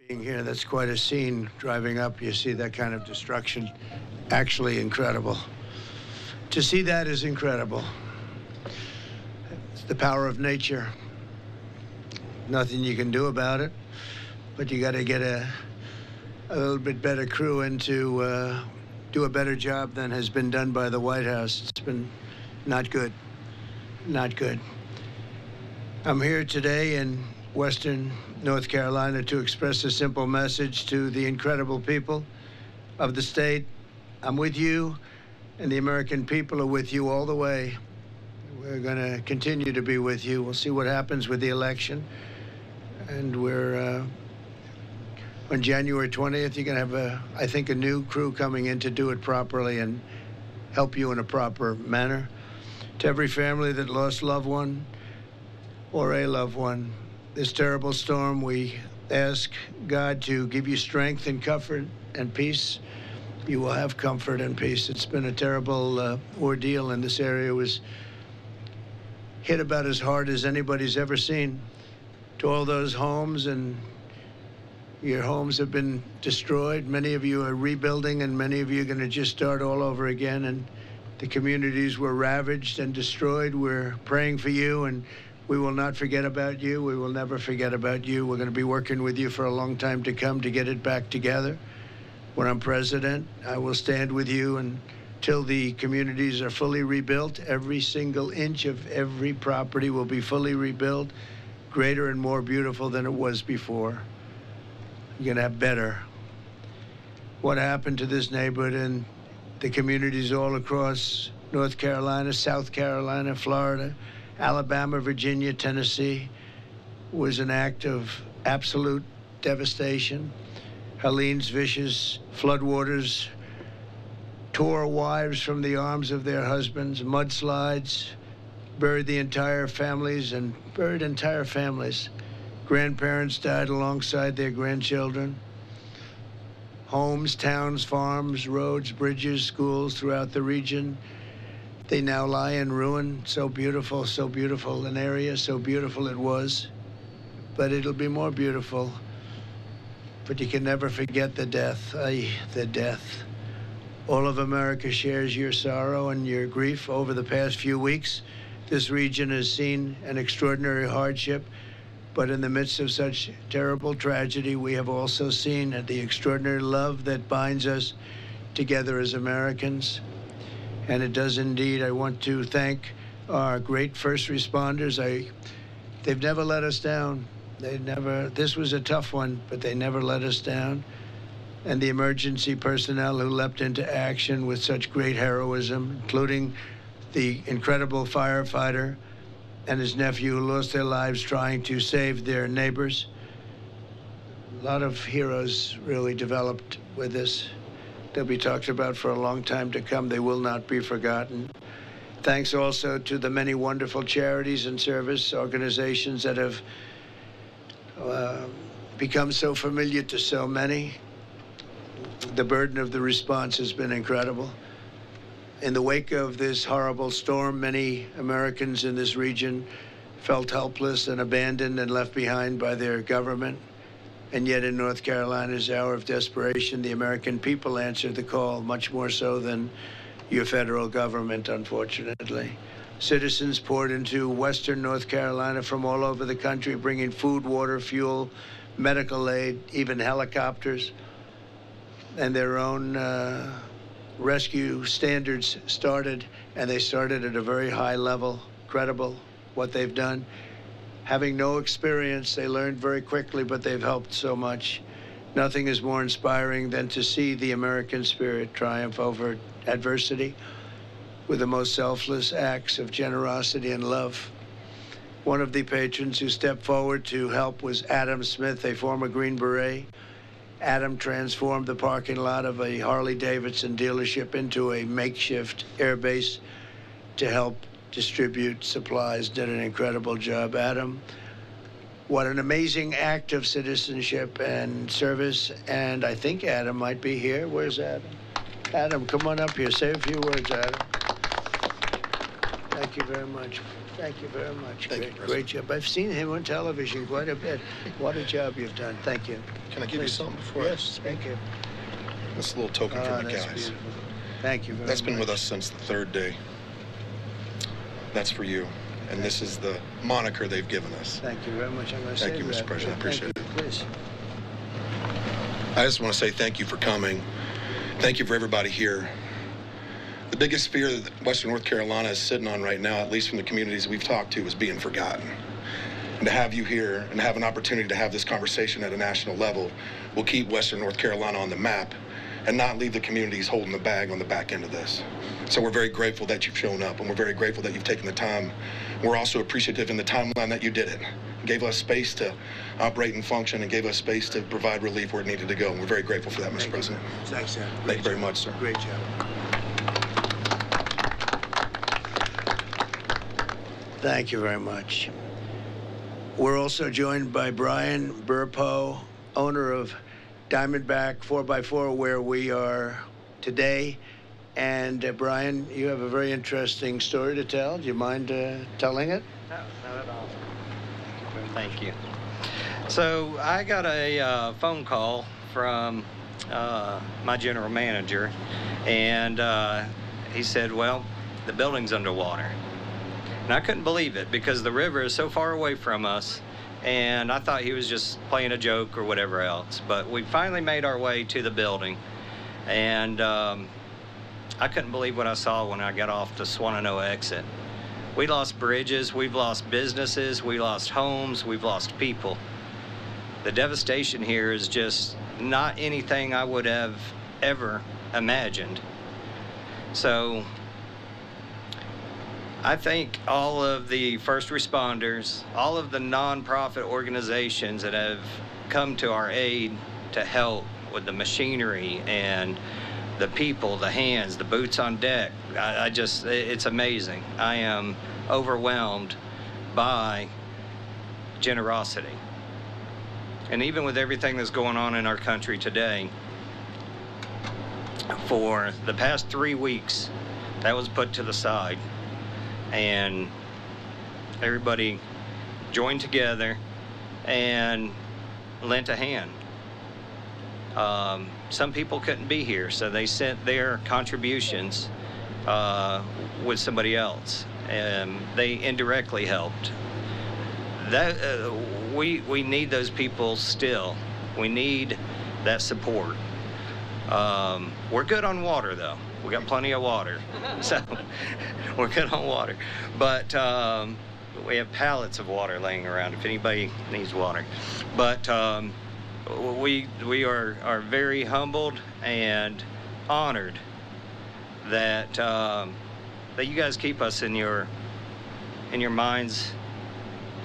Being here, that's quite a scene. Driving up, you see that kind of destruction. Actually incredible. To see that is incredible. It's the power of nature. Nothing you can do about it, but you got to get a little bit better crew in to do a better job than has been done by the White House. It's been not good. Not good. I'm here today in Western North Carolina to express a simple message to the incredible people of the state. I'm with you, and the American people are with you all the way. We're going to continue to be with you. We'll see what happens with the election. And we're, on January 20th, you're going to have, I think, a new crew coming in to do it properly and help you in a proper manner. To every family that lost a loved one or a loved one, this terrible storm, we ask God to give you strength and comfort and peace. You will have comfort and peace. It's been a terrible ordeal, and this area was hit about as hard as anybody's ever seen. To all those homes, and your homes have been destroyed. Many of you are rebuilding, and many of you are going to just start all over again. And the communities were ravaged and destroyed. We're praying for you, and we will not forget about you. We will never forget about you. We're going to be working with you for a long time to come to get it back together. When I'm president, I will stand with you until the communities are fully rebuilt. Every single inch of every property will be fully rebuilt, greater and more beautiful than it was before. You're going to have better. What happened to this neighborhood and the communities all across North Carolina, South Carolina, Florida, Alabama, Virginia, Tennessee, was an act of absolute devastation. Helene's vicious floodwaters tore wives from the arms of their husbands, mudslides, buried entire families. Grandparents died alongside their grandchildren. Homes, towns, farms, roads, bridges, schools throughout the region, they now lie in ruin. So beautiful, an area, so beautiful it was. But it'll be more beautiful. But you can never forget the death, the death. All of America shares your sorrow and your grief. Over the past few weeks, this region has seen an extraordinary hardship. But in the midst of such terrible tragedy, we have also seen the extraordinary love that binds us together as Americans. And it does indeed. I want to thank our great first responders. They've never let us down. This was a tough one, but they never let us down. And the emergency personnel who leapt into action with such great heroism, including the incredible firefighter and his nephew who lost their lives trying to save their neighbors. A lot of heroes really developed with this. They'll be talked about for a long time to come. They will not be forgotten. Thanks also to the many wonderful charities and service organizations that have become so familiar to so many. The burden of the response has been incredible. In the wake of this horrible storm, many Americans in this region felt helpless and abandoned and left behind by their government. And yet in North Carolina's hour of desperation, the American people answered the call, much more so than your federal government, unfortunately. Citizens poured into Western North Carolina from all over the country, bringing food, water, fuel, medical aid, even helicopters, and their own rescue standards started, and they started at a very high level. Credible what they've done. Having no experience, they learned very quickly, but they've helped so much. Nothing is more inspiring than to see the American spirit triumph over adversity with the most selfless acts of generosity and love. One of the patrons who stepped forward to help was Adam Smith, a former Green Beret. Adam transformed the parking lot of a Harley-Davidson dealership into a makeshift airbase to help distribute supplies. Did an incredible job. Adam, what an amazing act of citizenship and service. And I think Adam might be here. Where's Adam? Adam, come on up here. Say a few words, Adam. Thank you very much. Thank you very much. Thank you, Great job. I've seen him on television quite a bit. What a job you've done. Thank you. Can I give you something before Yes, I speak? thank you. This little token from the That's guys. beautiful. Thank you very much. That's been with us since the third day. That's for you. And this is the moniker they've given us. Thank you very much. I'm going to say Thank you, Mr. President. I appreciate it. Please. I just want to say thank you for coming. Thank you for everybody here. The biggest fear that Western North Carolina is sitting on right now, at least from the communities we've talked to, is being forgotten. And to have you here and have an opportunity to have this conversation at a national level will keep Western North Carolina on the map and not leave the communities holding the bag on the back end of this. So we're very grateful that you've shown up, and we're very grateful that you've taken the time. We're also appreciative in the timeline that you did it. Gave us space to operate and function and gave us space to provide relief where it needed to go. And we're very grateful for that, Mr. President. Thanks, sir. Thank you very much, sir. Great job. Thank you very much. We're also joined by Brian Burpo, owner of Diamondback 4x4, where we are today. And Brian, you have a very interesting story to tell. Do you mind telling it? No, not at all. Thank you. So I got a phone call from my general manager, and he said, well, the building's underwater. And I couldn't believe it because the river is so far away from us, and I thought he was just playing a joke or whatever else. But we finally made our way to the building, and I couldn't believe what I saw when I got off the Swannanoa exit. We lost bridges, we've lost businesses, we lost homes, we've lost people. The devastation here is just not anything I would have ever imagined. So I thank all of the first responders, all of the nonprofit organizations that have come to our aid to help with the machinery and the people, the hands, the boots on deck. I just, it's amazing. I am overwhelmed by generosity. And even with everything that's going on in our country today, for the past 3 weeks, that was put to the side. And everybody joined together and lent a hand. Some people couldn't be here, so they sent their contributions with somebody else, and they indirectly helped. That we need those people still. We need that support. We're good on water, though. We got plenty of water, so we're good on water. But we have pallets of water laying around if anybody needs water. But we are very humbled and honored that that you guys keep us in your minds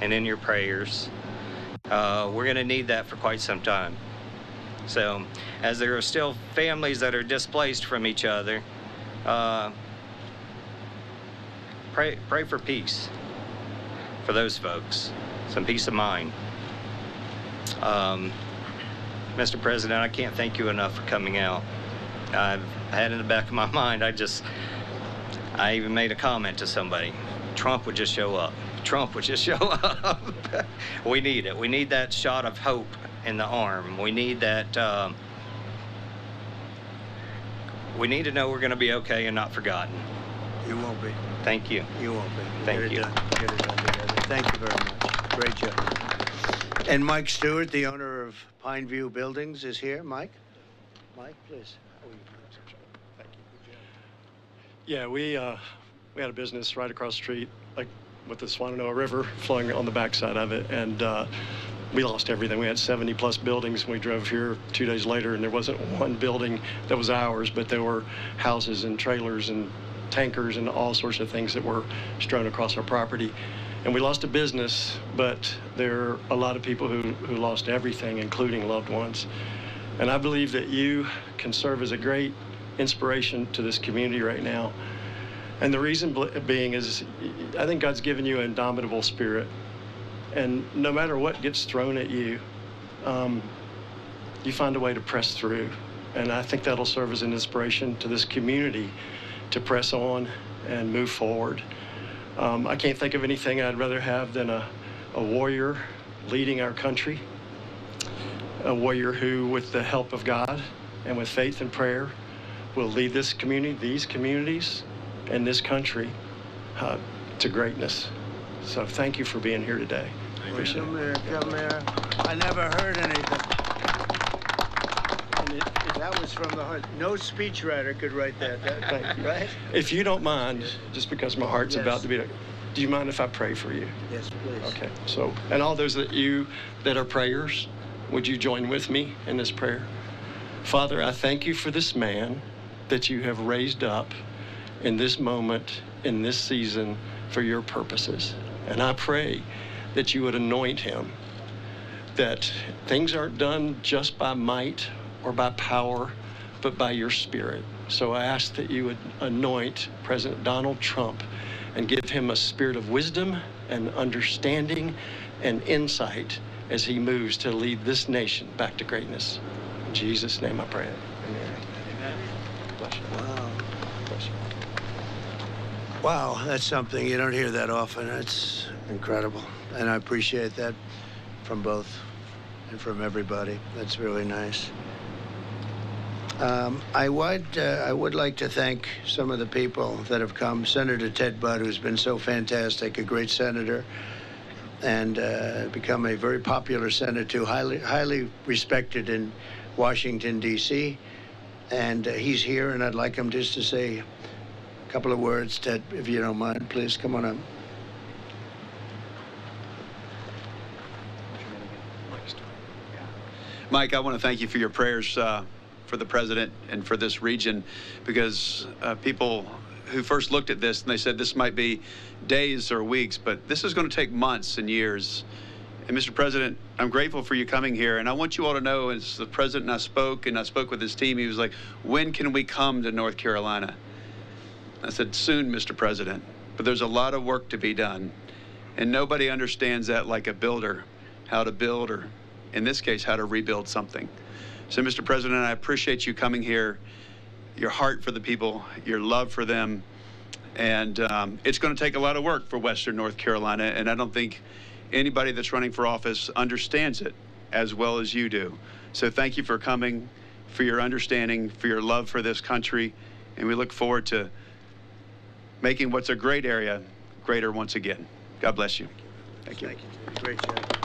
and in your prayers. We're going to need that for quite some time. So, as there are still families that are displaced from each other, pray for peace for those folks, some peace of mind. Mr. President, I can't thank you enough for coming out. I've had in the back of my mind, I even made a comment to somebody. Trump would just show up. Trump would just show up. We need it. We need that shot of hope in the arm. We need that, we need to know we're going to be okay and not forgotten. You won't be. Thank you. You won't be. Thank you. Get it done together. Thank you very much. Great job. And Mike Stewart, the owner of Pineview Buildings, is here. Mike? Mike, please. Thank you. Yeah, we had a business right across the street, like with the Swannanoa River flowing on the backside of it, and we lost everything. We had 70-plus buildings when we drove here 2 days later, and there wasn't one building that was ours, but there were houses and trailers and tankers and all sorts of things that were strewn across our property. And we lost a business, but there are a lot of people who lost everything, including loved ones. And I believe that you can serve as a great inspiration to this community right now. And the reason being is I think God's given you an indomitable spirit. And no matter what gets thrown at you, you find a way to press through. And I think that'll serve as an inspiration to this community to press on and move forward. I can't think of anything I'd rather have than a warrior leading our country, a warrior who, with the help of God and with faith and prayer, will lead this community, these communities, and this country to greatness. So thank you for being here today. I appreciate it. Come here. I never heard anything. And that was from the heart. No speechwriter could write that, right? If you don't mind, just because my heart's about to beat, do you mind if I pray for you? Yes, please. Okay. So, and all those that are prayers, would you join with me in this prayer? Father, I thank you for this man that you have raised up in this moment, in this season, for your purposes. And I pray that you would anoint him, that things aren't done just by might or by power, but by your Spirit. So I ask that you would anoint President Donald Trump and give him a spirit of wisdom and understanding and insight as he moves to lead this nation back to greatness. In Jesus' name I pray. Amen. Amen. Bless you. Wow. Bless you. Wow, that's something you don't hear that often. It's incredible. And I appreciate that from both and from everybody. That's really nice. I would like to thank some of the people that have come. Senator Ted Budd, who's been so fantastic, a great senator, and become a very popular senator, too, highly respected in Washington, D.C. And he's here, and I'd like him just to say a couple of words. Ted, if you don't mind, please come on up. Mike, I want to thank you for your prayers for the president and for this region, because people who first looked at this and they said this might be days or weeks, but this is going to take months and years. And Mr. President, I'm grateful for you coming here, and I want you all to know, as the president and I spoke with his team, he was like, when can we come to North Carolina? I said, soon, Mr. President, but there's a lot of work to be done, and nobody understands that like a builder, how to build, or in this case, how to rebuild something. So, Mr. President, I appreciate you coming here, your heart for the people, your love for them, and it's going to take a lot of work for Western North Carolina, and I don't think anybody that's running for office understands it as well as you do. So thank you for coming, for your understanding, for your love for this country, and we look forward to making what's a great area greater once again. God bless you. Thank you. Thank you. Great job.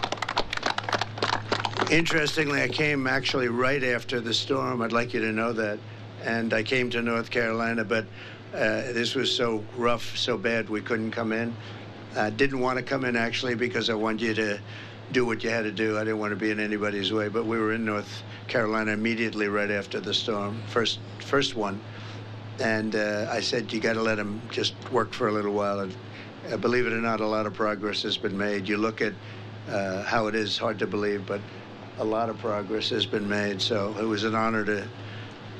Interestingly, I came actually right after the storm. I'd like you to know that. And I came to North Carolina, but this was so rough, so bad, we couldn't come in. I didn't want to come in, actually, because I wanted you to do what you had to do. I didn't want to be in anybody's way. But we were in North Carolina immediately right after the storm, first one. And I said, you got to let them just work for a little while. And believe it or not, a lot of progress has been made. You look at how it is, hard to believe, but a lot of progress has been made. So it was an honor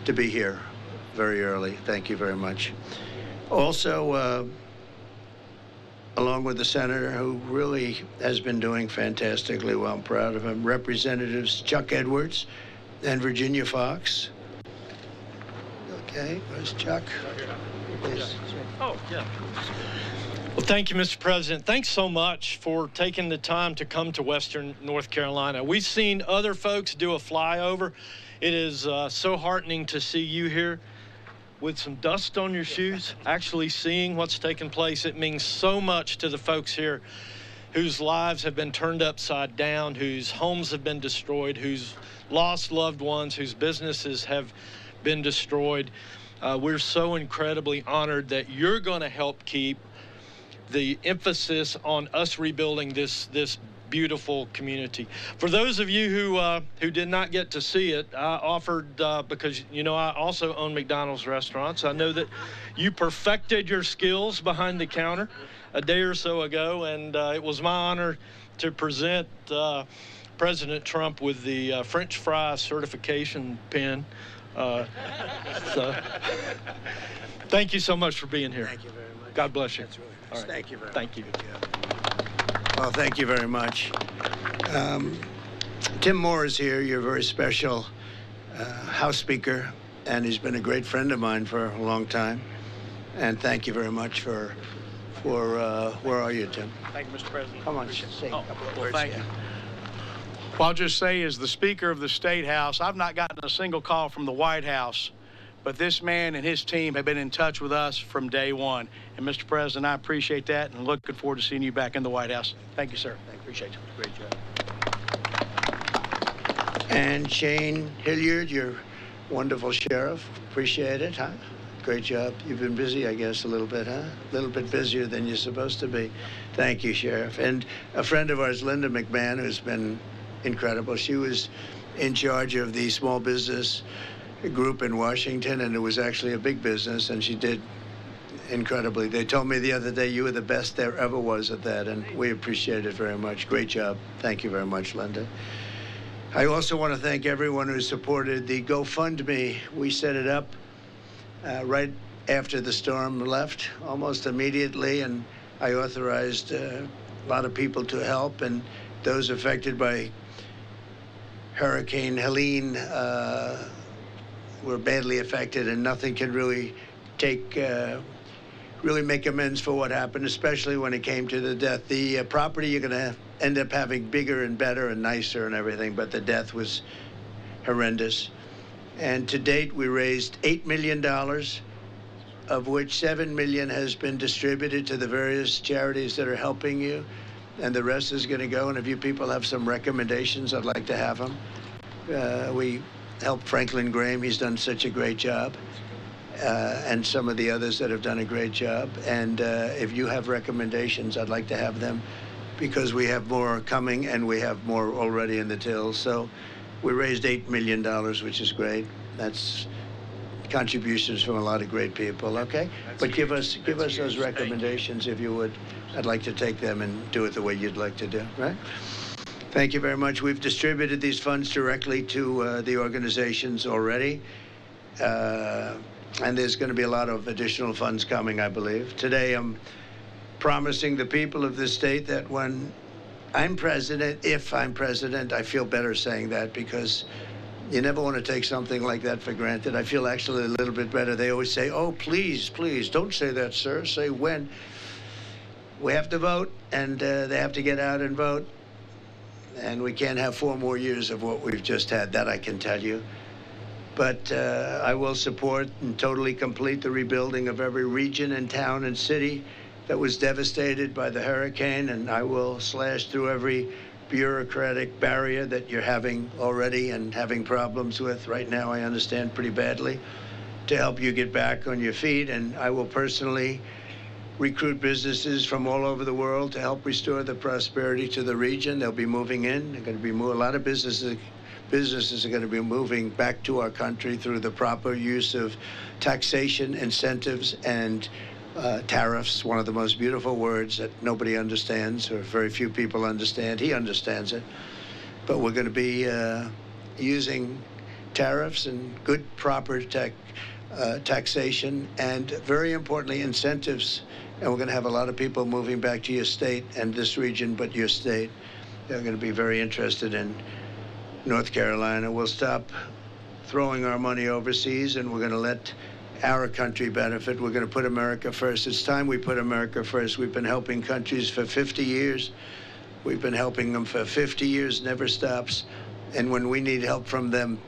to be here very early. Thank you very much. Also, along with the senator, who really has been doing fantastically well, I'm proud of him, Representatives Chuck Edwards and Virginia Fox. Okay, where's Chuck? Yes. Oh, yeah. Well, thank you, Mr. President. Thanks so much for taking the time to come to Western North Carolina. We've seen other folks do a flyover. It is so heartening to see you here with some dust on your shoes, actually seeing what's taking place. It means so much to the folks here whose lives have been turned upside down, whose homes have been destroyed, whose lost loved ones, whose businesses have been destroyed. We're so incredibly honored that you're going to help keep the emphasis on us rebuilding this beautiful community. For those of you who did not get to see it, I offered, because, you know, I also own McDonald's restaurants. I know that you perfected your skills behind the counter a day or so ago, and it was my honor to present President Trump with the French fry certification pin. So, thank you so much for being here. Thank you very much. God bless you. That's really nice. All right. Thank you very much. Thank you. Good job. Well, thank you very much. Tim Moore is here, your very special House Speaker, and he's been a great friend of mine for a long time. And thank you very much for where are you, Tim? Thank you, Mr. President. Come on, say a couple of words. Thank you. Well, I'll just say, as the Speaker of the State House, I've not gotten a single call from the White House, but this man and his team have been in touch with us from day one. And, Mr. President, I appreciate that and looking forward to seeing you back in the White House. Thank you, sir. Appreciate you. Great job. And Shane Hilliard, your wonderful sheriff. Appreciate it, huh? Great job. You've been busy, I guess, a little bit, huh? A little bit busier than you're supposed to be. Thank you, Sheriff. And a friend of ours, Linda McMahon, who's been incredible. She was in charge of the small business group in Washington, and it was actually a big business, and she did incredibly. They told me the other day you were the best there ever was at that, and we appreciate it very much. Great job. Thank you very much, Linda. I also want to thank everyone who supported the GoFundMe. We set it up right after the storm left, almost immediately, and I authorized a lot of people to help, and those affected by Hurricane Helene were badly affected, and nothing can really really make amends for what happened, especially when it came to the death. The property you're going to end up having bigger and better and nicer and everything, but the death was horrendous. And to date, we raised $8 million, of which $7 million has been distributed to the various charities that are helping you, and the rest is going to go. And if you people have some recommendations, I'd like to have them. We helped Franklin Graham. He's done such a great job. And some of the others that have done a great job. And if you have recommendations, I'd like to have them, because we have more coming and we have more already in the till. So we raised $8 million, which is great. That's contributions from a lot of great people, okay? But give us those recommendations if you would. I'd like to take them and do it the way you'd like to do, right? Thank you very much. We've distributed these funds directly to the organizations already. And there's going to be a lot of additional funds coming, I believe. Today, I'm promising the people of this state that when I'm president, if I'm president, I feel better saying that, because you never want to take something like that for granted. I feel actually a little bit better. They always say, oh, please, please, don't say that, sir. Say when. We have to vote, and they have to get out and vote. And we can't have 4 more years of what we've just had. That I can tell you. But I will support and totally complete the rebuilding of every region and town and city that was devastated by the hurricane, and I will slash through every bureaucratic barrier that you're having already and having problems with right now, I understand pretty badly, to help you get back on your feet. And I will personally recruit businesses from all over the world to help restore the prosperity to the region. They'll be moving in. There are going to be a lot of businesses are going to be moving back to our country through the proper use of taxation, incentives, and tariffs, one of the most beautiful words that nobody understands, or very few people understand. He understands it. But we're going to be using tariffs and good, proper taxation, and very importantly, incentives. And we're going to have a lot of people moving back to your state and this region, but your state. They're going to be very interested in North Carolina. We'll stop throwing our money overseas, and we're going to let our country benefit. We're going to put America first. It's time we put America first. We've been helping countries for 50 years. We've been helping them for 50 years, never stops. And when we need help from them,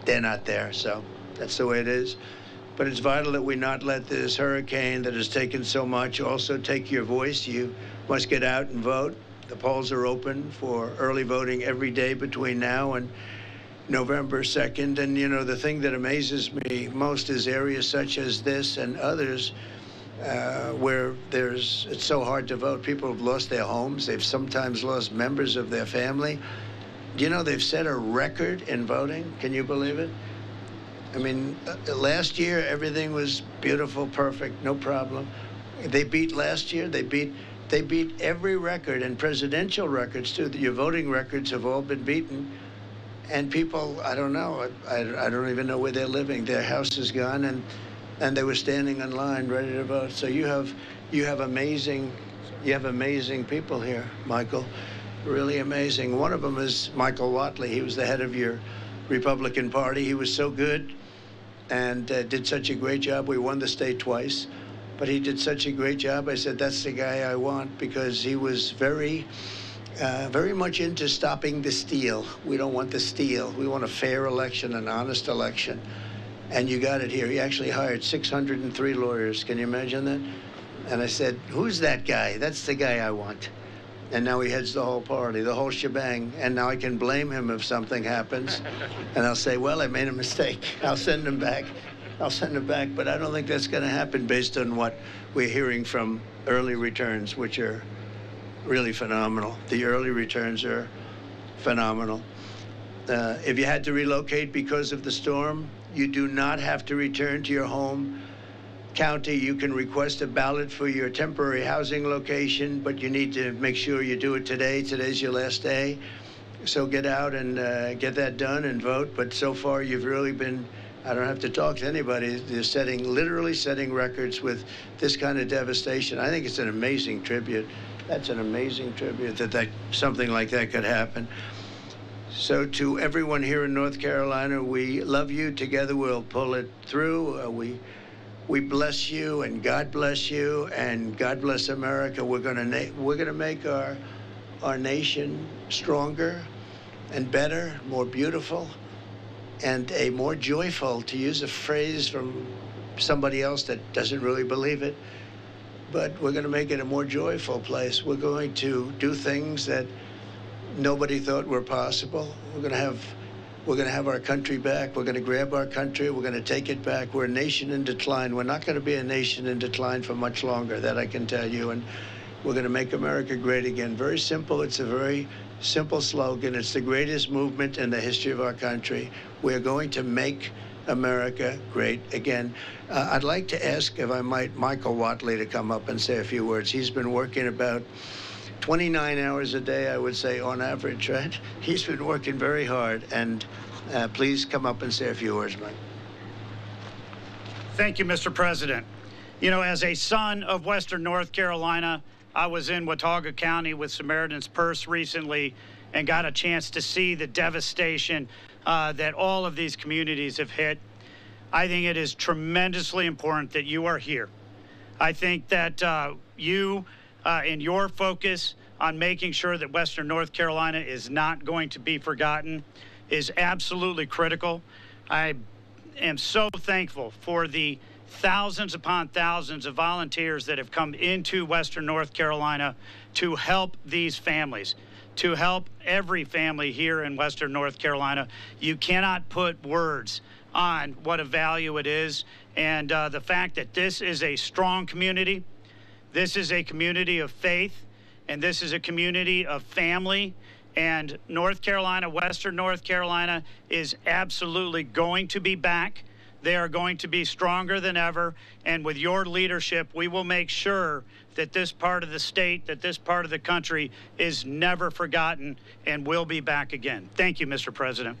they're not there. So that's the way it is. But it's vital that we not let this hurricane that has taken so much also take your voice. You must get out and vote. The polls are open for early voting every day between now and November 2nd. And, you know, the thing that amazes me most is areas such as this and others where it's so hard to vote. People have lost their homes. They've sometimes lost members of their family. You know, they've set a record in voting. Can you believe it? I mean, last year, everything was beautiful, perfect, no problem. They beat last year. They beat every record, and presidential records, too. Your voting records have all been beaten. And people, I don't know, I don't even know where they're living. Their house is gone, and they were standing in line ready to vote. So you have amazing people here, Michael, really amazing. One of them is Michael Whatley. He was the head of your Republican Party. He was so good and did such a great job. We won the state twice. but he did such a great job. I said, that's the guy I want, because he was very much into stopping the steal. We don't want the steal. We want a fair election, an honest election. And you got it here. He actually hired 603 lawyers. Can you imagine that? And I said, who's that guy? That's the guy I want. And now he heads the whole party, the whole shebang. And now I can blame him if something happens. And I'll say, well, I made a mistake. I'll send him back. I'll send him back. But I don't think that's going to happen based on what we're hearing from early returns, which are really phenomenal. The early returns are phenomenal. If you had to relocate because of the storm, you do not have to return to your home county. You can request a ballot for your temporary housing location, but you need to make sure you do it today. Today's your last day. So get out and get that done and vote. But so far, you've really been, I don't have to talk to anybody. They're literally setting records with this kind of devastation. I think it's an amazing tribute. That's an amazing tribute that something like that could happen. So to everyone here in North Carolina, we love you. Together we'll pull it through. We bless you, and God bless you, and God bless America. We're gonna make our nation stronger and better, more beautiful, and a more joyful, to use a phrase from somebody else that doesn't really believe it. But we're going to make it a more joyful place. We're going to do things that nobody thought were possible. We're going to have our country back. We're going to grab our country. We're going to take it back. We're a nation in decline. We're not going to be a nation in decline for much longer, that I can tell you. And we're going to make America great again. Very simple. It's a very simple slogan. It's the greatest movement in the history of our country. We're going to make America great again. I'd like to ask, if I might, Michael Watley to come up and say a few words. He's been working about 29 hours a day, I would say, on average, right? He's been working very hard. And please come up and say a few words, Mike. Thank you, Mr. President. You know, as a son of Western North Carolina, I was in Watauga County with Samaritan's Purse recently and got a chance to see the devastation that all of these communities have hit. I think it is tremendously important that you are here. I think that you and your focus on making sure that Western North Carolina is not going to be forgotten is absolutely critical. I am so thankful for the thousands upon thousands of volunteers that have come into Western North Carolina to help these families, to help every family here in Western North Carolina. You cannot put words on what a value it is. And the fact that this is a strong community, this is a community of faith, and this is a community of family. And North Carolina, Western North Carolina, is absolutely going to be back. They are going to be stronger than ever. And with your leadership, we will make sure that this part of the state, that this part of the country is never forgotten and will be back again. Thank you, Mr. President.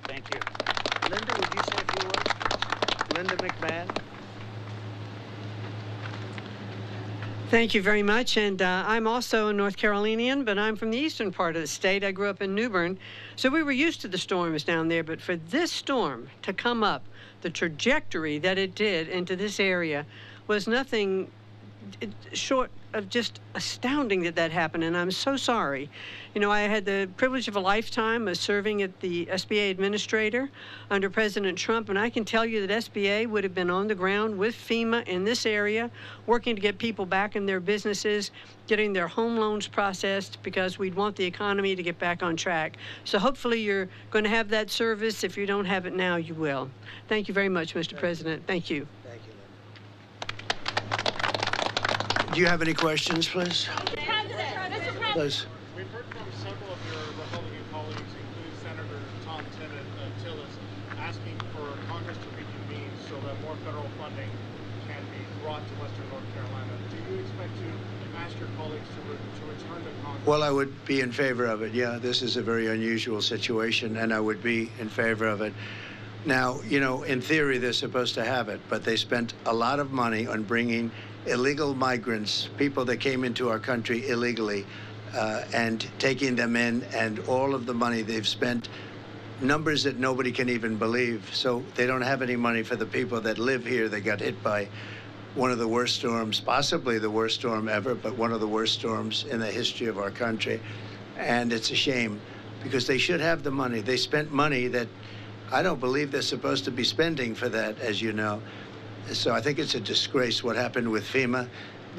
Thank you. Linda, would you say a few words? Linda McMahon. Thank you very much. And I'm also a North Carolinian, but I'm from the eastern part of the state. I grew up in New Bern, so we were used to the storms down there. But for this storm to come up, the trajectory that it did into this area was nothing short of just astounding that happened, and I'm so sorry. You know, I had the privilege of a lifetime of serving at the SBA administrator under President Trump, and I can tell you that SBA would have been on the ground with FEMA in this area, working to get people back in their businesses, getting their home loans processed, because we'd want the economy to get back on track. So hopefully you're going to have that service. If you don't have it now, you will. Thank you very much, Mr. President. Thank you. Thank you, Linda. Do you have any questions, please? Please. We've heard from several of your Republican colleagues, including Senator Tom Tillis, asking for Congress to reconvene so that more federal funding can be brought to Western North Carolina. Do you expect to ask your colleagues to return to Congress? Well, I would be in favor of it. Yeah, this is a very unusual situation, and I would be in favor of it. Now, you know, in theory, they're supposed to have it, but they spent a lot of money on bringing illegal migrants, people that came into our country illegally, and taking them in, and all of the money they've spent, numbers that nobody can even believe. So they don't have any money for the people that live here that got hit by one of the worst storms, possibly the worst storm ever, but one of the worst storms in the history of our country. And it's a shame because they should have the money. They spent money that I don't believe they're supposed to be spending for that, as you know. So I think it's a disgrace what happened with FEMA,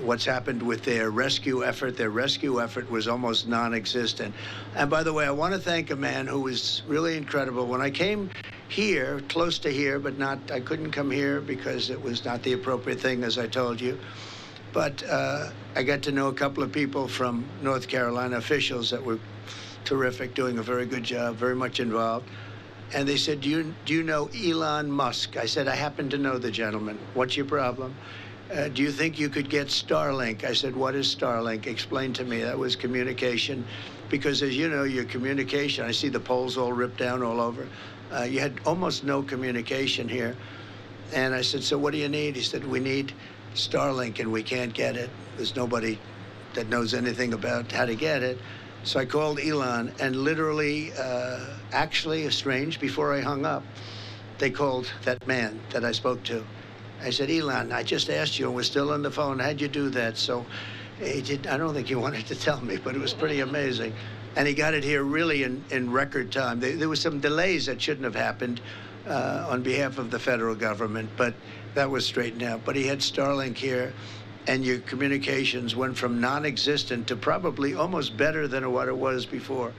what's happened with their rescue effort. Their rescue effort was almost non-existent. And by the way, I want to thank a man who was really incredible. When I came here, close to here, but not, I couldn't come here because it was not the appropriate thing, as I told you. But I got to know a couple of people from North Carolina, officials that were terrific, doing a very good job, very much involved. And they said, do you know Elon Musk? I said, I happen to know the gentleman. What's your problem? Do you think you could get Starlink? I said, what is Starlink? Explain to me. That was communication. Because as you know, your communication, I see the poles all ripped down all over. You had almost no communication here. And I said, so what do you need? He said, we need Starlink and we can't get it. There's nobody that knows anything about how to get it. So I called Elon and literally, actually, strange, before I hung up, they called that man that I spoke to. I said, Elon, I just asked you and we're still on the phone. How'd you do that? So he did, I don't think he wanted to tell me, but it was pretty amazing. And he got it here really in record time. There was some delays that shouldn't have happened on behalf of the federal government, but that was straightened out. But he had Starlink here, and your communications went from non-existent to probably almost better than what it was before.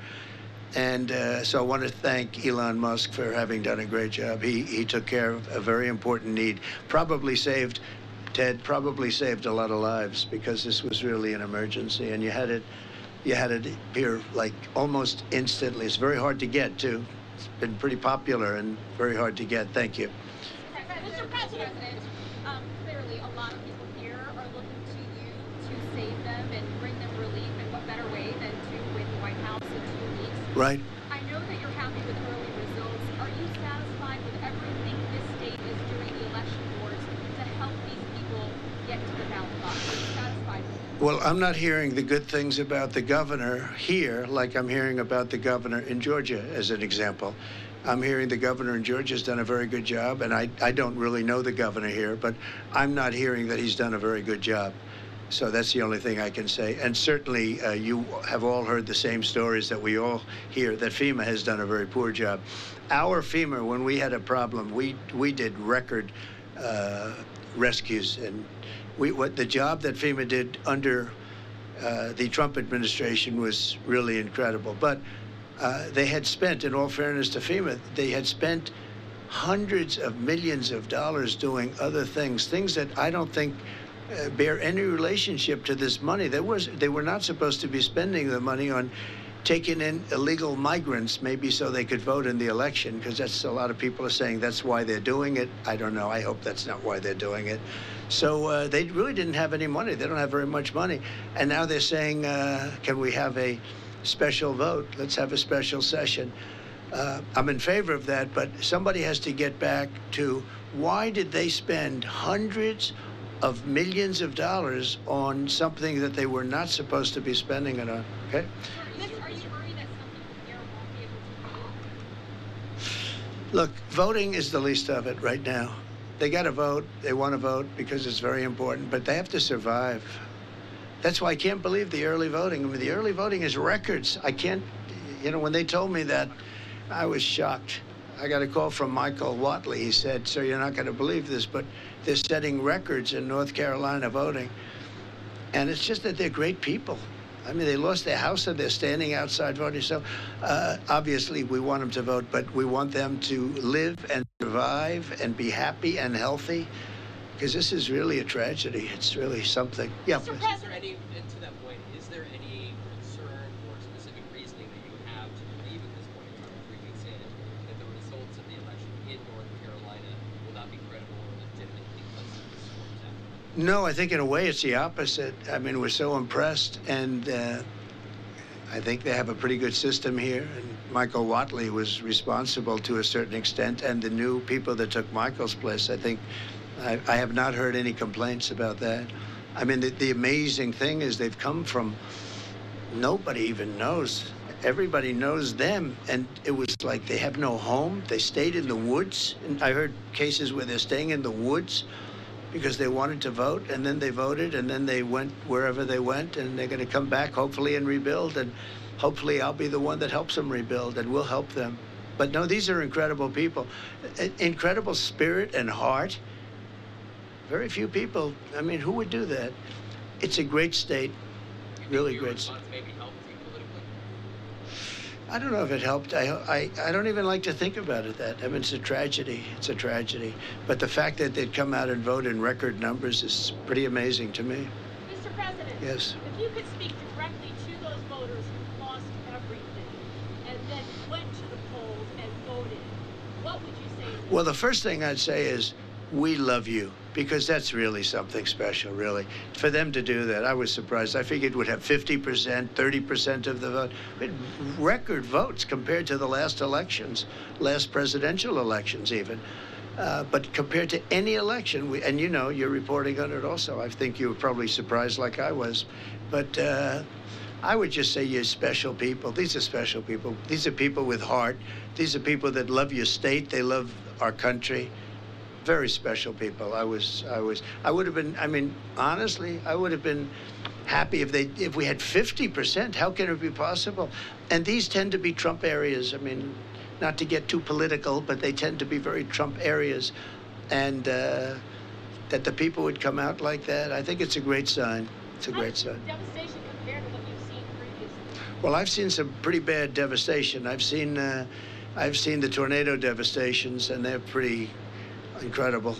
And so I want to thank Elon Musk for having done a great job. He took care of a very important need. Probably saved, Ted, probably saved a lot of lives because this was really an emergency, and you had it here like almost instantly. It's very hard to get too. It's been pretty popular and very hard to get. Thank you. Mr. President, clearly a lot of people here are looking to you to save them and bring them relief, and what better way than to win the White House in 2 weeks? Right. I know that you're happy with early results. Are you satisfied with everything this state is doing the election boards to help these people get to the ballot box? Are you satisfied with it? Well, I'm not hearing the good things about the governor here like I'm hearing about the governor in Georgia, as an example. I'm hearing the governor in Georgia has done a very good job, and I don't really know the governor here, but I'm not hearing that he's done a very good job. So that's the only thing I can say. And certainly you have all heard the same stories that we all hear, that FEMA has done a very poor job. Our FEMA, when we had a problem, we did record rescues. And what the job that FEMA did under the Trump administration was really incredible. But they had spent, in all fairness to FEMA, they had spent hundreds of millions of dollars doing other things that I don't think bear any relationship to this money. They were not supposed to be spending the money on taking in illegal migrants, maybe so they could vote in the election, because that's a lot of people are saying that's why they're doing it. I don't know. I hope that's not why they're doing it. So they really didn't have any money. They don't have very much money. And now they're saying, can we have a special vote? Let's have a special session. I'm in favor of that, but somebody has to get back to why did they spend hundreds of millions of dollars on something that they were not supposed to be spending it on, okay? Are you worried that some people here won't be able to vote? Look, voting is the least of it right now. They got to vote. They want to vote because it's very important, but they have to survive. That's why I can't believe the early voting. I mean, the early voting is records. I can't, you know, when they told me that, I was shocked. I got a call from Michael Watley. He said, sir, you're not going to believe this, but they're setting records in North Carolina voting. And it's just that they're great people. I mean, they lost their house and they're standing outside voting. So obviously we want them to vote, but we want them to live and survive and be happy and healthy, because this is really a tragedy. It's really something. Yeah. Is there any, and to that point, is there any concern or specific reasoning that you have to believe at this point in time, 3 weeks in, that the results of the election in North Carolina will not be credible or legitimate because of the storms after? No, I think in a way it's the opposite. I mean, we're so impressed, and I think they have a pretty good system here. And Michael Watley was responsible to a certain extent, and the new people that took Michael's place, I think, I have not heard any complaints about that. I mean, the amazing thing is they've come from, nobody even knows. Everybody knows them, and it was like they have no home. They stayed in the woods. And I heard cases where they're staying in the woods because they wanted to vote, and then they voted, and then they went wherever they went, and they're going to come back hopefully and rebuild, and hopefully I'll be the one that helps them rebuild, and we'll help them. But no, these are incredible people, incredible spirit and heart. Very few people, I mean, who would do that? It's a great state, really great state. I don't know if it helped. I don't even like to think about it that. I mean, it's a tragedy. It's a tragedy. But the fact that they'd come out and vote in record numbers is pretty amazing to me. Mr. President. Yes. If you could speak directly to those voters who lost everything and then went to the polls and voted, what would you say? Well, the first thing I'd say is, we love you, because that's really something special, really. For them to do that, I was surprised. I figured we'd have 50%, 30% of the vote. We had record votes compared to the last elections, last presidential elections even. But compared to any election, and you know, you're reporting on it also. I think you were probably surprised like I was. But I would just say you're special people. These are special people. These are people with heart. These are people that love your state. They love our country. Very special people. I would have been, I mean, honestly, I would have been happy if we had 50%. How can it be possible? And these tend to be Trump areas. I mean, not to get too political, but they tend to be very Trump areas. And that the people would come out like that, I think it's a great sign. It's a great sign. Devastation compared to what you've seen previously? Well, I've seen some pretty bad devastation. I've seen the tornado devastations, and they're pretty incredible.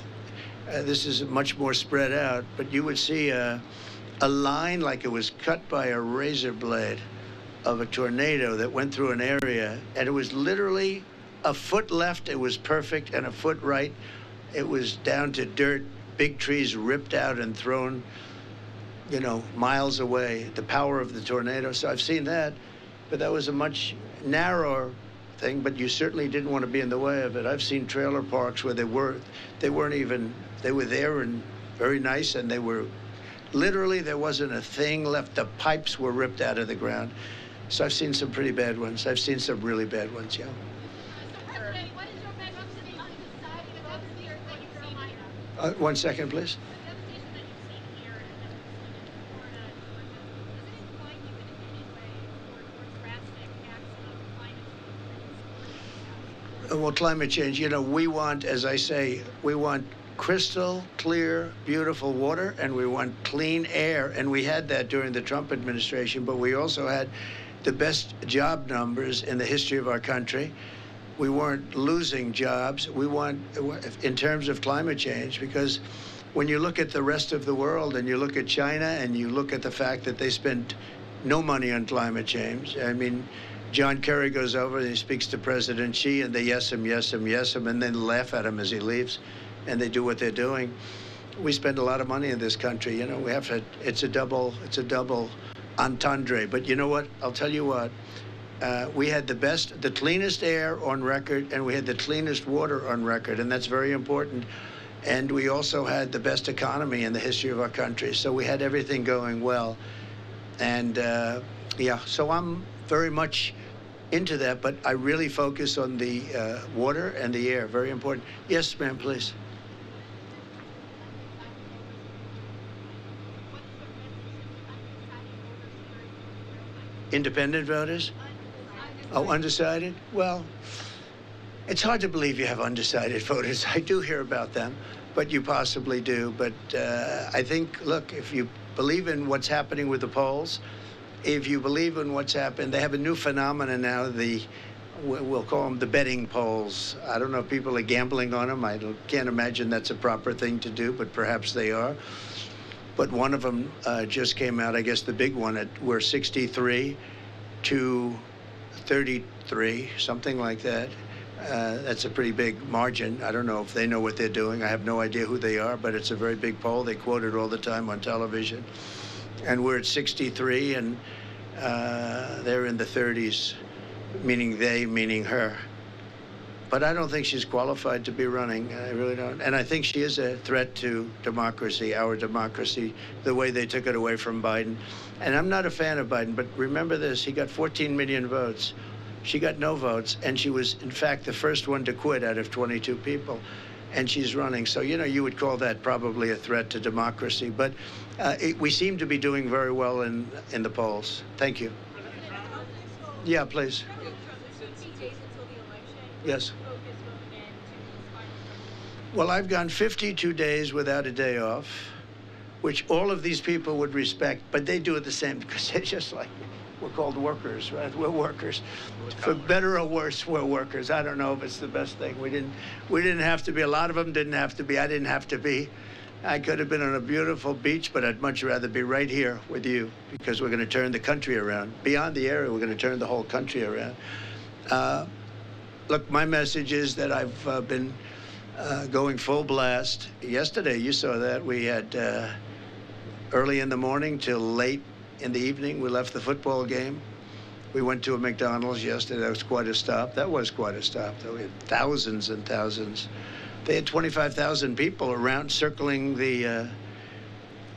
This is much more spread out, but you would see a line like it was cut by a razor blade of a tornado that went through an area, and it was literally a foot left, it was perfect, and a foot right, it was down to dirt, big trees ripped out and thrown, you know, miles away, the power of the tornado. So I've seen that, but that was a much narrower thing, but you certainly didn't want to be in the way of it. I've seen trailer parks where they were there and very nice, and they were literally, there wasn't a thing left. The pipes were ripped out of the ground. So I've seen some pretty bad ones. I've seen some really bad ones, yeah. What is your message about the devastation that you've seen? 1 second, please. The devastation that you've seen here and that we've seen in Florida, does it incline you in any way for drastic acts of climate change? Well, climate change, you know, we want, as I say, we want crystal clear, beautiful water, and we want clean air. And we had that during the Trump administration, but we also had the best job numbers in the history of our country. We weren't losing jobs. We want, in terms of climate change, because when you look at the rest of the world and you look at China and you look at the fact that they spent no money on climate change, I mean, John Kerry goes over and he speaks to President Xi, and they yes him, and then laugh at him as he leaves, and they do what they're doing. We spend a lot of money in this country. You know, we have to. It's a double entendre. But you know what? I'll tell you what. We had the cleanest air on record, and we had the cleanest water on record, and that's very important. And we also had the best economy in the history of our country. So we had everything going well. And yeah, so I'm very much into that, but I really focus on the water and the air. Very important. Yes, ma'am, please. Independent voters? Oh, undecided? Well, it's hard to believe you have undecided voters. I do hear about them, but you possibly do. But I think, look, if you believe in what's happening with the polls, if you believe in what's happened, they have a new phenomenon now, we'll call them the betting polls. I don't know if people are gambling on them. I can't imagine that's a proper thing to do, but perhaps they are. But one of them just came out, I guess the big one, we're 63 to 33, something like that. That's a pretty big margin. I don't know if they know what they're doing. I have no idea who they are, but it's a very big poll. They quote it all the time on television. And we're at 63, and they're in the 30s, meaning they, meaning her. But I don't think she's qualified to be running. I really don't. And I think she is a threat to democracy, our democracy, the way they took it away from Biden. And I'm not a fan of Biden, but remember this, he got 14 million votes. She got no votes, and she was, in fact, the first one to quit out of 22 people. and she's running. So, you know, you would call that probably a threat to democracy. But we seem to be doing very well in the polls. Thank you. Yeah, please. Yes. Well, I've gone 52 days without a day off, which all of these people would respect, but they do it the same because they're just like, we're called workers, right? We're workers. For better or worse, we're workers. I don't know if it's the best thing. We didn't have to be. A lot of them didn't have to be. I didn't have to be. I could have been on a beautiful beach, but I'd much rather be right here with you because we're going to turn the country around. Beyond the area, we're going to turn the whole country around. Look, my message is that I've been going full blast. Yesterday, you saw that. We had early in the morning till late in the evening, we left the football game. We went to a McDonald's yesterday. That was quite a stop. That was quite a stop, though. We had thousands and thousands. They had 25,000 people around circling the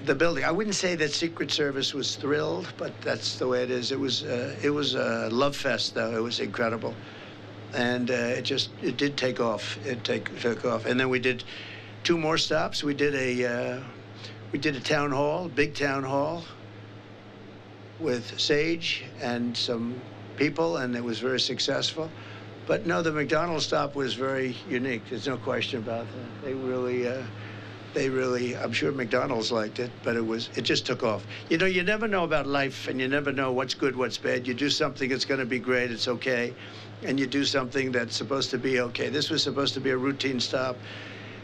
building. I wouldn't say that Secret Service was thrilled, but that's the way it is. It was a love fest, though. It was incredible. And it did take off. It took off. And then we did 2 more stops. We did a town hall, big town hall, with Sage and some people, and it was very successful. But no, the McDonald's stop was very unique. There's no question about that. They really, I'm sure McDonald's liked it, but it just took off. You know, you never know about life, and you never know what's good, what's bad. You do something that's going to be great, it's okay, and you do something that's supposed to be okay. This was supposed to be a routine stop,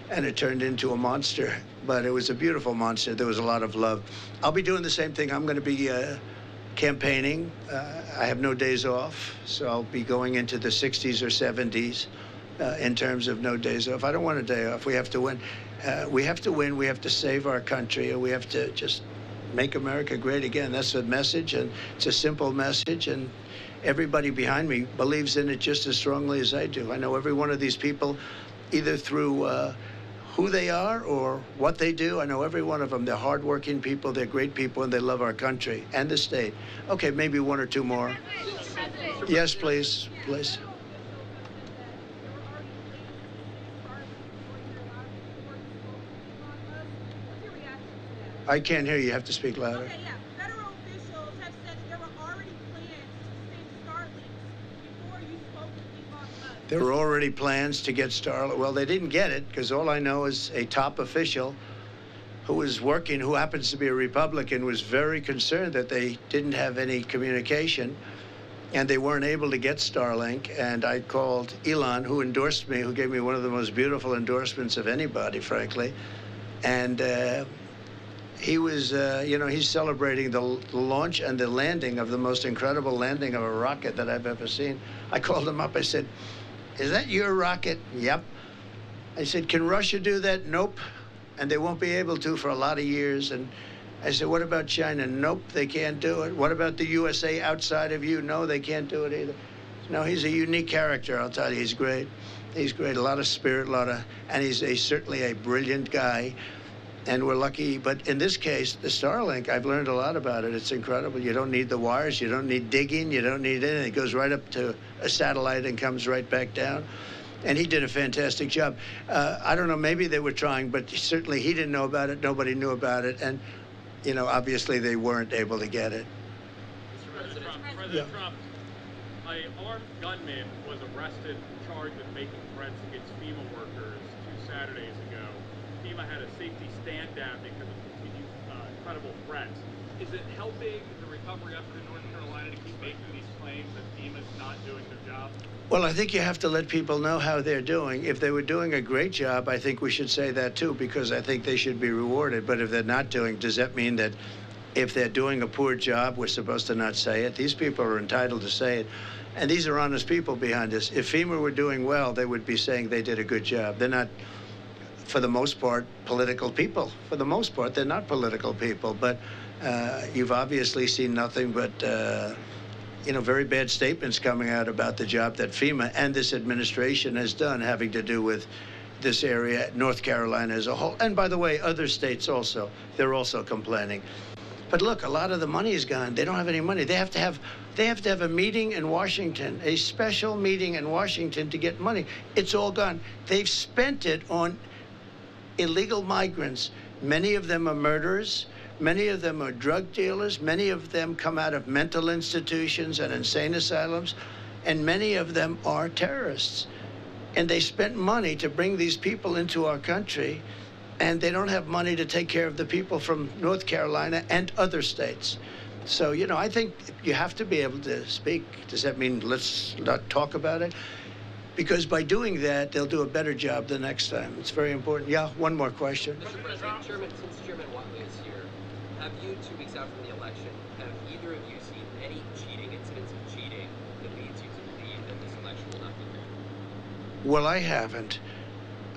and it turned into a monster, but it was a beautiful monster. There was a lot of love. I'll be doing the same thing. I'm going to be campaigning. I have no days off, so I'll be going into the 60s or 70s in terms of no days off. I don't want a day off. We have to win. We have to win. We have to save our country, and we have to just make America great again. That's the message, and it's a simple message, and everybody behind me believes in it just as strongly as I do. I know every one of these people, either through who they are or what they do. I know every one of them. They're hardworking people, they're great people, and they love our country and the state. Okay, maybe 1 or 2 more. Yes, please, please. I can't hear you. You have to speak louder. Okay, yeah. Federal officials have said that there were already plans to send Starlinks before you spoke with Elon Musk. There were already plans to get Starlink. Well, they didn't get it because all I know is a top official who was working, who happens to be a Republican, was very concerned that they didn't have any communication and they weren't able to get Starlink. And I called Elon, who endorsed me, who gave me one of the most beautiful endorsements of anybody, frankly. And he was, you know, he's celebrating the launch and the landing of the most incredible landing of a rocket that I've ever seen. I called him up. I said, "Is that your rocket?" "Yep." I said, "Can Russia do that?" "Nope. And they won't be able to for a lot of years." And I said, "What about China?" "Nope, they can't do it." "What about the USA outside of you?" "No, they can't do it either." No, he's a unique character, I'll tell you. He's great. He's great. A lot of spirit, and he's certainly a brilliant guy. And we're lucky, but in this case, the Starlink, I've learned a lot about it. It's incredible. You don't need the wires, you don't need digging, you don't need anything. It goes right up to a satellite and comes right back down. And he did a fantastic job. I don't know, maybe they were trying, but certainly he didn't know about it. Nobody knew about it. And, you know, obviously they weren't able to get it. President Trump, an armed gunman was arrested, charged with making threats against FEMA workers 2 Saturdays ago. FEMA had a safety stand down because of continued credible threats. Is it helping the recovery effort in North Carolina to keep making these claims that FEMA's not doing their job? Well, I think you have to let people know how they're doing. If they were doing a great job, I think we should say that too, because I think they should be rewarded. But if they're not doing, does that mean that if they're doing a poor job, we're supposed to not say it? These people are entitled to say it. And these are honest people behind us. If FEMA were doing well, they would be saying they did a good job. They're not, for the most part, political people. For the most part, they're not political people. But you've obviously seen nothing but, you know, very bad statements coming out about the job that FEMA and this administration has done, having to do with this area, North Carolina as a whole. And by the way, other states also, they're also complaining. But look, a lot of the money is gone. They don't have any money. They have to have a meeting in Washington, a special meeting in Washington to get money. It's all gone. They've spent it on illegal migrants. Many of them are murderers. Many of them are drug dealers. Many of them come out of mental institutions and insane asylums. And many of them are terrorists. And they spent money to bring these people into our country, and they don't have money to take care of the people from North Carolina and other states. So, you know, I think you have to be able to speak. Does that mean let's not talk about it? Because by doing that, they'll do a better job the next time. It's very important. Yeah, one more question. Mr. President, since Chairman Watley is here, have you, 2 weeks out from the election, have either of you seen any cheating, incidents of cheating, that leads you to believe that this election will not be fair? Well, I haven't.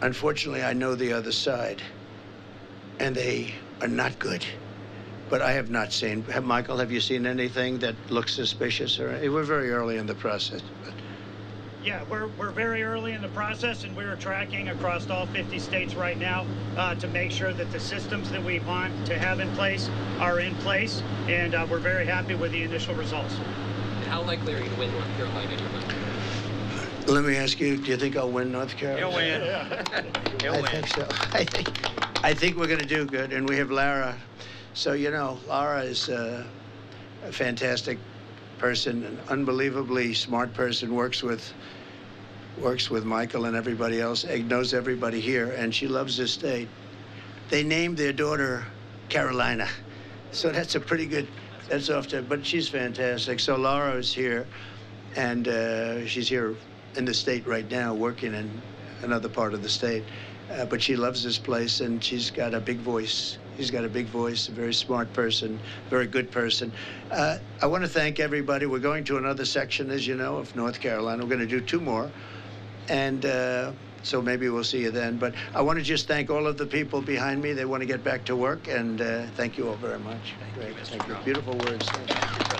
Unfortunately, I know the other side, and they are not good. But I have not seen. Michael, have you seen anything that looks suspicious? Or we're very early in the process. But. Yeah, we're very early in the process, and we're tracking across all 50 states right now to make sure that the systems that we want to have in place are in place, and we're very happy with the initial results. And how likely are you to win North Carolina in your country? Let me ask you, do you think I'll win North Carolina? You'll win. You'll win. I think so. I think we're going to do good, and we have Lara. So, you know, Lara is a fantastic person, an unbelievably smart person, works with Michael and everybody else, knows everybody here, and she loves this state. They named their daughter Carolina. So that's a pretty good, that's off to, but she's fantastic. So Laura is here, and she's here in the state right now, working in another part of the state. But she loves this place, and she's got a big voice. She's got a big voice, a very smart person, very good person. I want to thank everybody. We're going to another section, as you know, of North Carolina. We're going to do 2 more. And so maybe we'll see you then. But I want to just thank all of the people behind me. They want to get back to work. And thank you all very much. Thank you, Mr. Thank you. Trump. Beautiful words. Thank you.